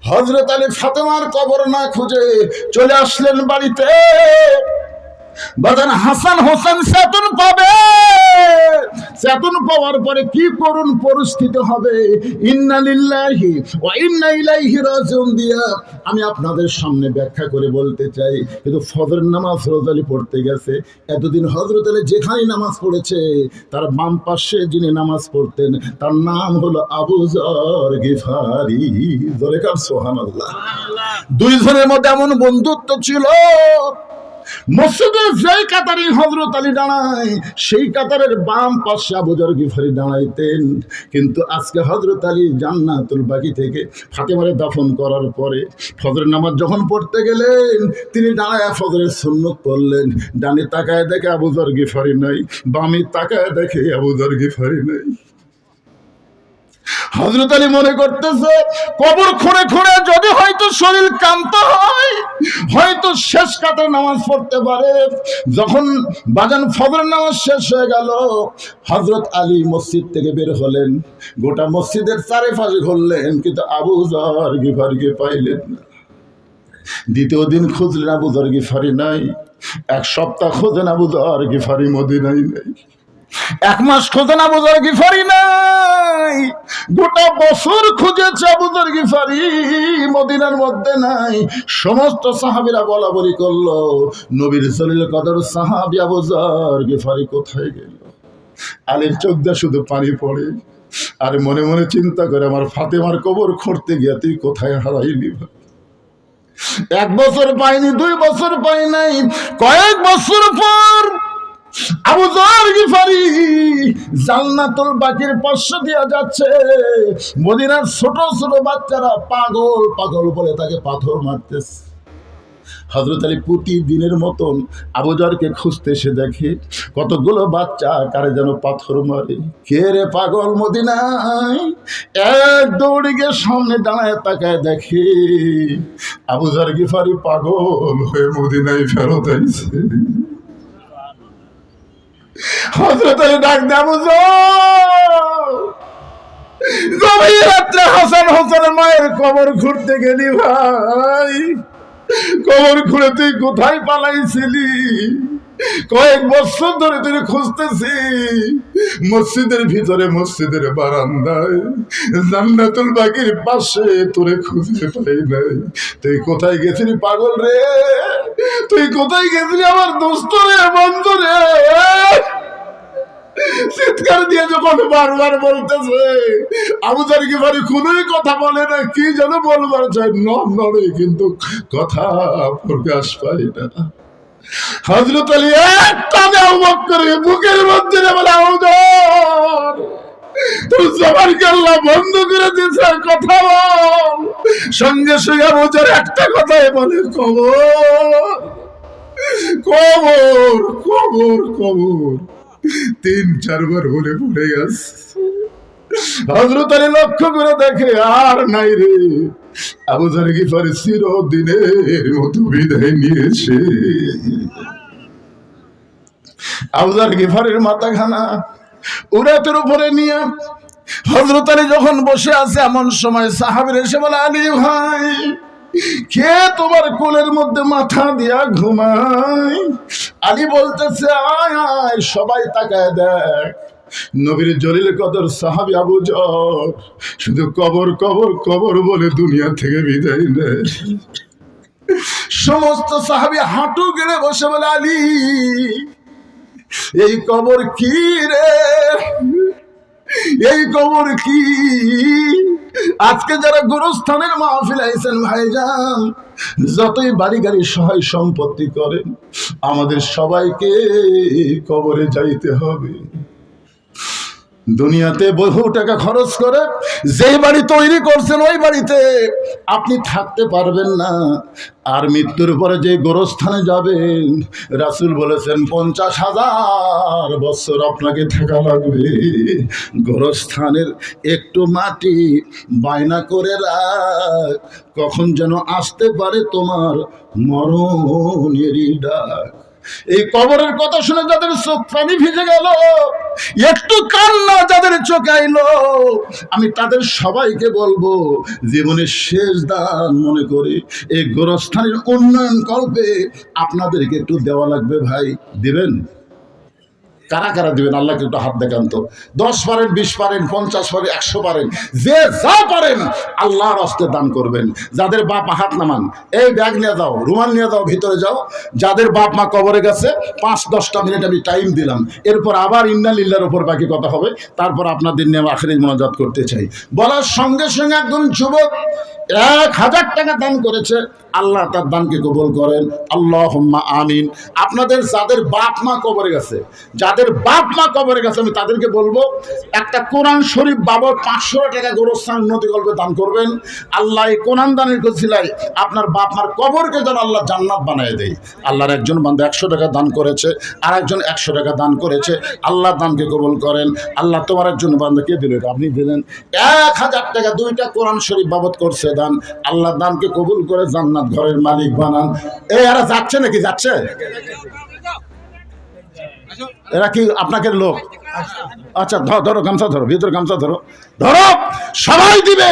হযরত আলী ফাতেমার কবর না খুঁজে চলে আসলেন বাড়িতে। বাজান হাসান হোসেন চেতন পাবে, চেতন পাওয়ার পরে কি করুন পরিস্থিতি হবে, ইন্না লিল্লাহি ওয়া ইন্না ইলাইহি রাজিউন দিয়া আমি আপনাদের সামনে ব্যাখ্যা করে বলতে চাই। কিন্তু ফজর নামাজ হযরত আলী পড়তে গেছে। এতদিন হযরত আলী যেখানে নামাজ পড়েছে তার বাম পাশে যিনি নামাজ পড়তেন তার নাম হলো আবু যর গিফারি। জোরে কার সুবহানাল্লাহ। দুইজনের মধ্যে এমন বন্ধুত্ব ছিল, মসজিদের যেই কাতারে হযরত আলী দাঁড়ায় সেই কাতারের বাম পাশে আবু যর গিফারি দাঁড়াইতেন। কিন্তু আজকে হযরত আলী জান্নাতুল বাকি থেকে ফাতেমারে দাফন করার পরে ফজরের নামাজ যখন পড়তে গেলেন, তিনি দাঁড়ায় ফজরের সুন্নত পড়লেন। ডানে তাকায় দেখে আবু যর গিফারি নাই, বামে তাকায় দেখে আবু যর গিফারি নাই। হযরত আলী মনে করতেছে কবর খুঁড়ে খুঁড়ে যদি হয়তো শরীর ক্লান্ত হয়, হয়তো শেষ কাতারে নামাজ পড়তে পারে। যখন বাজান ফজরের নামাজ শেষ হয়ে গেল, হযরত আলী মসজিদ থেকে বের হলেন, গোটা মসজিদের চারিপাশে ঘুরলেন, কিন্তু আবু যর গিফারিকে পাইলেন না। দ্বিতীয় দিন খুঁজলেন, আবু যর গিফারি নাই। এক সপ্তাহ খোঁজেন, আবু যর গিফারি মদিনায় নাই। এক মাস খোঁজেন, আবু যর গিফারি নাই। গোটা বছর খুঁজেছে, আবু যর গিফারি মদিনার মধ্যে নাই। সমস্ত সাহাবীরা বলা বলি করলো, নবীর জলিল কদর সাহাবী আবু যর গিফারি কোথায় গেল? আলীর চোখ দিয়ে শুধু পানি পড়ে, আর মনে মনে চিন্তা করে আমার ফাতেমার কবর খুঁড়তে গিয়ে তুই কোথায় হারাইলি? এক বছর পাইনি, 2 বছর পাই নাই, কয়েক বছর পর আবু যর গিফারি জান্নাতুল বাকির পাশ দিয়া যাচ্ছে। মদিনার ছোট ছোট বাচ্চারা পাগল পাগল বলে তাকে পাথর মারতেছে। হযরত আলী প্রতিদিনের মতন আবু যরকে খুঁজতে এসে দেখে কতগুলো বাচ্চা কারে যেন পাথর মারে। কে রে পাগল মদিনায়? এক দৌড়ে গিয়ে সামনে দাঁড়ায় তাকায় দেখে আবু যর গিফারি পাগল হয়ে মদিনায় ফেরত আইছে। হযরত আলী ডাক দেয়, আবু যর, গভীর রাত্রে হাসান হোসেনের মায়ের কবর খুঁড়তে গেলি ভাই, কবর খুঁড়ে তুই কোথায় পালাইছিলি? কয়েক বছর ধরে তুই খুঁজতেছি, মসজিদের ভিতরে, মসজিদের বারান্দায়, জান্নাতুল বাকির পাশে, তোরে খুঁজে পাই নাই। তুই কোথায় গেছিলি পাগল রে? তুই কোথায় গেছিলি আমার দোস্ত রে, বন্ধু রে? চিৎকার দিয়ে যখন বারবার বলতেছে, আবু যর গিফারি কোনোই কথা বলে না, কি যেন বলবার চাই, নড়ে কিন্তু কথা প্রকাশ পায় না। হযরত আলী একটা অবাক করে বুকের মধ্যে বলে, আবু যর, তোর জবানকে আল্লাহ বন্ধ করে দিয়েছে, কথা বল। সঙ্গে সঙ্গে আবু যর একটা কথাই বলে, কবর কবর কবর কবর। 3-4 বার বলে পড়ে গেছে। হযরত আলী লক্ষ্য করে দেখে আর নাই রে। আবু যর গিফারি চিরদিনের মতো বিদায় নিয়েছে। আবু যর গিফারির মাথাখানা উরাতের উপরে নিয়ে হযরত আলী যখন বসে আছে, এমন সময় সাহাবীরা এসে বলে, আলী ভাই, কে তোমার কোলের মধ্যে মাথা দিয়া ঘুমায়? আলী বলতেছে, আয় আয়, সবাই তাকায় দেখ, নবীর জলিল কদর সাহাবী আবু যর শুধু কবর কবর কবর বলে দুনিয়া থেকে বিদায় নেয়। সমস্ত সাহাবী হাঁটু গেড়ে বসে বলে, আলী, এই কবর কি রে? এই কবর কি? আজকে যারা গোরস্থানের মাহফিল আইছেন ভাইজান, যতই বাড়ি গাড়ি সহায় সম্পত্তি করেন, আমাদের সবাইকে কবরে যাইতে হবে। দুনিয়াতে বহু টাকা খরচ করে যে বাড়ি তৈরি করছেন, ওই বাড়িতে আপনি থাকতে পারবেন না। আর মৃত্যুর পরে যে গোরস্থানে যাবেন, রাসূল বলেছেন 50,000 বছর আপনাকে থাকা লাগবে। গোরস্থানের একটু মাটি বায়না করে রাখ, কখন যেন আসতে পারে তোমার মরণেরই ডাক। এই কবরের কথা শুনে যাদের চোখ পানি ভিজে গেল, একটু কান্না যাদের চোখে আইলো, আমি তাদের সবাইকে বলবো জীবনের শেষ দান মনে করে এই গোরস্থানের উন্নয়ন কল্পে আপনাদেরকে একটু দেওয়া লাগবে ভাই। দিবেন? কারা কারা দিবেন? আল্লাহকে একটু হাত দেখান তো। 10 পারেন, 20 পারেন, 50 পারেন, 100 পারেন, যে যা পারেন আল্লাহর হস্তে দান করবেন। যাদের বাপ মা হাত নামান, এই ব্যাগ নিয়ে যাও, রুমাল নিয়ে যাও, ভিতরে যাও। যাদের বাপ মা কবরে গেছে 5-10টা মিনিট আমি টাইম দিলাম, এরপর আবার ইন্না লিল্লাহর উপর বাকি কথা হবে। তারপর আপনাদের নিয়ে আখিরি মোনাজাত করতে চাই। বলার সঙ্গে সঙ্গে একজন যুবক 1000 টাকা দান করেছে। আল্লাহ তার দানকে কবুল করেন, আল্লাহুম্মা আমিন। আপনাদের যাদের বাপ মা কবরে গেছে, যাদের বাপ মা কবরে গেছে, আমি তাদেরকে বলবো একটা কোরআন শরীফ বাবদ 500 টাকা গোরস্থান উন্নতি কল্পে দান করবেন। আল্লাহ এই কোরআন দানের কসিলায় আপনার বাপ মার কবরকে যেন আল্লাহ জান্নাত বানিয়ে দেয়। আল্লাহর একজন বান্দা 100 টাকা দান করেছে, আর একজন 100 টাকা দান করেছে। আল্লাহ দানকে কবুল করেন। আল্লাহ তোমার একজন বান্দা কে দিলেন? আপনি দিলেন 1000 টাকা, 2টা কোরআন শরীফ বাবদ করছে দান। আল্লাহ দানকে কবুল করে জান্নাত ঘরের মালিক বানান। এই এরা যাচ্ছে নাকি? যাচ্ছে? এরা কি আপনাকে লোক? আচ্ছা ধরো গামছা, ধরো ভিতরে গামছা, ধরো ধরো। সবাই দিবে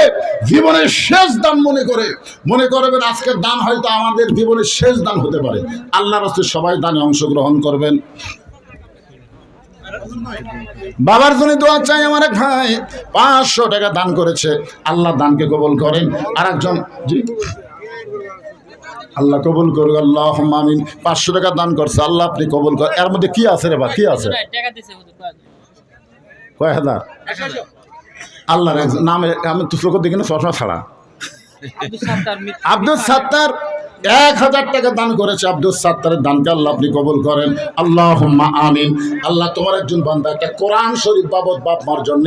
জীবনের শেষ দান মনে করে। মনে করবেন আজকের দান হয়তো আমাদের জীবনের শেষ দান হতে পারে। আল্লাহর রাস্তায় সবাই দানে অংশগ্রহণ করবেন। বাবার জন্য দোয়া চাই। আমার এক ভাই 500 টাকা দান করেছে, আল্লাহ দানকে কবুল করেন। আর একজন, জি আল্লাহ কবুল করুক, আল্লাহুম্মা আমিন। 500 টাকা দান করছে, আল্লাহ আপনি কবুল করেন। এর মধ্যে কি আছে রে বা? কি আছে? কয় হাজার? আল্লাহর নামে আমি তো চোখ দেখি না, চশমা ছাড়া। আব্দুল সাত্তার 1000 টাকা দান করেছে। আব্দুল সাত্তারের দানকে আল্লাহ আপনি কবুল করেন, আল্লাহুম্মা আমিন। আল্লাহ তোমার একজন বান্দা একটা কোরআন শরীফ বাবদ বাপ মার জন্য